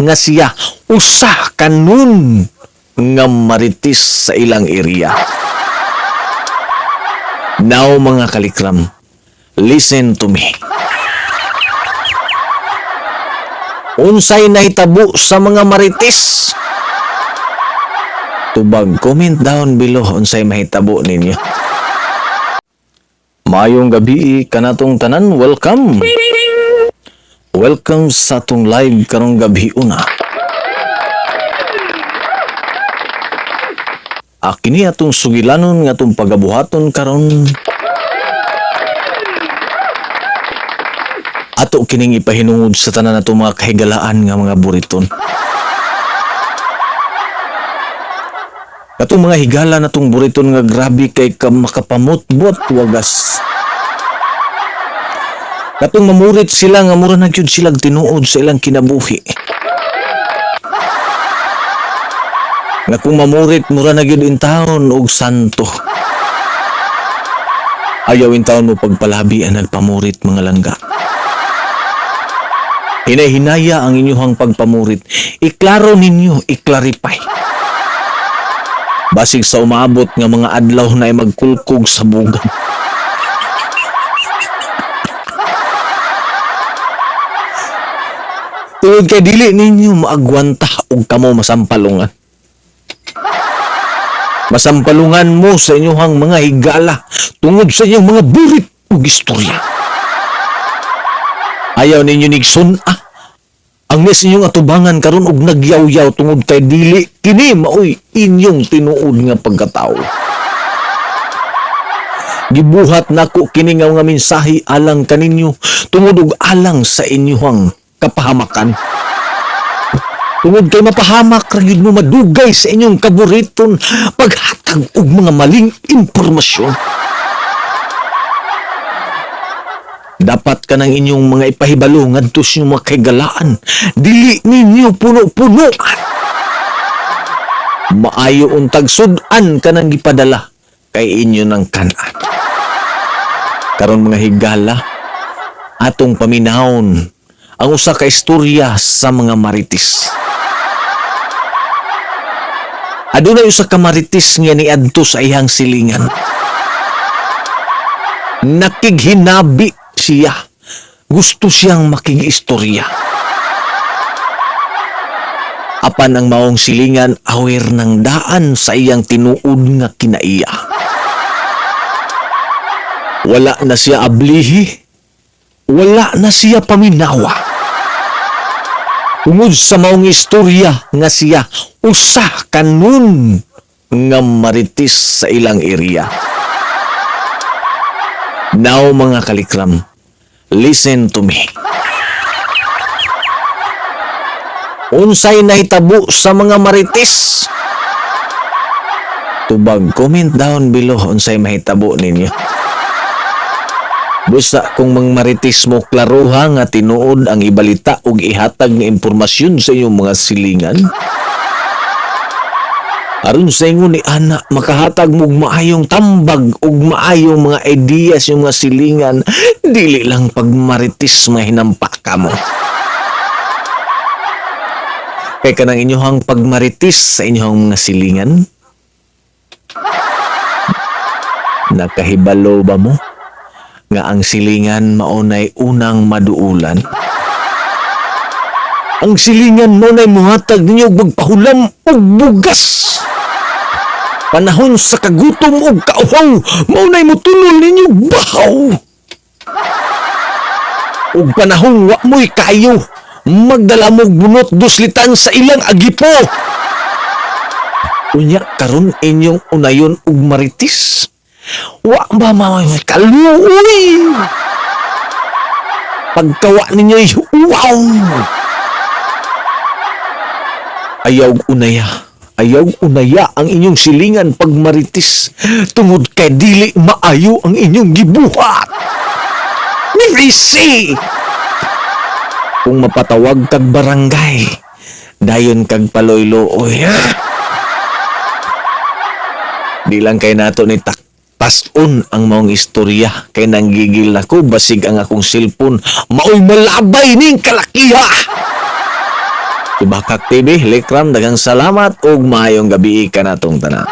nga siya usa kanun nga maritis sa ilang area. Now mga kalikram, listen to me. Unsay nahitabo sa mga maritis? Tubag, comment down below unsay mahitabo ninyo. Mayong gabi kanatong tanan, welcome. Welcome sa atong live karong gabi una. Kini atong sugilanon nga atong pagabuhaton karon. Ato kining ipahinungod sa tanan nato mga kahigalaan nga mga buriton. Katong mga higala natong buriton nga grabe kay makapamutbot wagas. Katong mamurit sila nga mura na gyud sila tinuod sa ilang kinabuhi. Nga kung mamurit mura na gyud in taon og santo. Ayaw in taon mo pagpalabi ang nagpamurit mga langga. Hinahinaya ang inyong pagpamurit. Iklaro ninyo, iklarify. Basig sa umabot nga mga adlaw na ay magkulkog sa bugan. Tungod kay dili ninyo maagwanta og kamo masampalungan. Masampalungan mo sa inyong mga higala tungod sa inyong mga burit ug istorya. Ayaw ninyo nigsun ang mes inyong atubangan karon og nagyaw-yaw tungod kay dili kini maoy inyong tinuod nga pagkatao. Gibuhat nako kini nga mensahe alang kaninyo tungod og alang sa inyong kapahamakan. Tungod kay mapahamak ra gyud mo madugay sa inyong kaburiton paghatag og mga maling impormasyon. Dapat ka ng inyong mga ipahibalo ngadto sa inyong mga kaigalaan. Dili ninyo puno-puno. Maayo untag sudan ka nang gipadala kay inyo ng kanan. Karon mga higala, atong paminahon ang usa ka istorya sa mga maritis. Adunay usa ka maritis nga niadto sa iyang silingan. Nakighinabi siya. Gusto siyang makigistorya. Apan ang maong silingan aware ng daan sa iyang tinuod nga kinaiya. Wala na siya ablihi. Wala na siya paminawa. Tungod sa maong istorya nga siya usa kanun nga maritis sa ilang area. Now mga kalikram, listen to me. Unsay nahitabo sa mga maritis? Tubag, comment down below unsay mahitabo ninyo. Busa kung maritis mo klaruha nga tinuod ang ibalita ug ihatag nga impormasyon sa inyong mga silingan. Aron sa ingon ni ana makahatag mo maayong tambag ug maayong mga ideas yung mga silingan, dili lang pagmaritis mahinampa ka mo. Kay kanang inyong pagmaritis sa inyong mga silingan, nakahibalo ba mo nga ang silingan maunay unang maduulan? Ang silingan maunay muhatag ninyo magpahulam og bugas. Panahon sa kagutom o kauhaw, maunay mo tunol ninyo bahaw. O panahon wa mo'y kayo, magdala mo'y bunot duslitan sa ilang agipo. Unya karon inyong unayon og maritis. Wa ba may kaluoy. Pagkawa ninyo'y wow. Ayaw unaya. Ayaw unaya ang inyong silingan pagmaritis tungod kay dili maayo ang inyong gibuhat. Nirisi! Kung mapatawag kag barangay, dayon kag paloy-looy. Di lang kay nato ni tason ang maong istorya kay nanggigil ako basig ang akong cellphone maoy malabay ning kalakiha. Tubakak TV, Likram, daghang salamat ug maayong gabi ka natong tanan.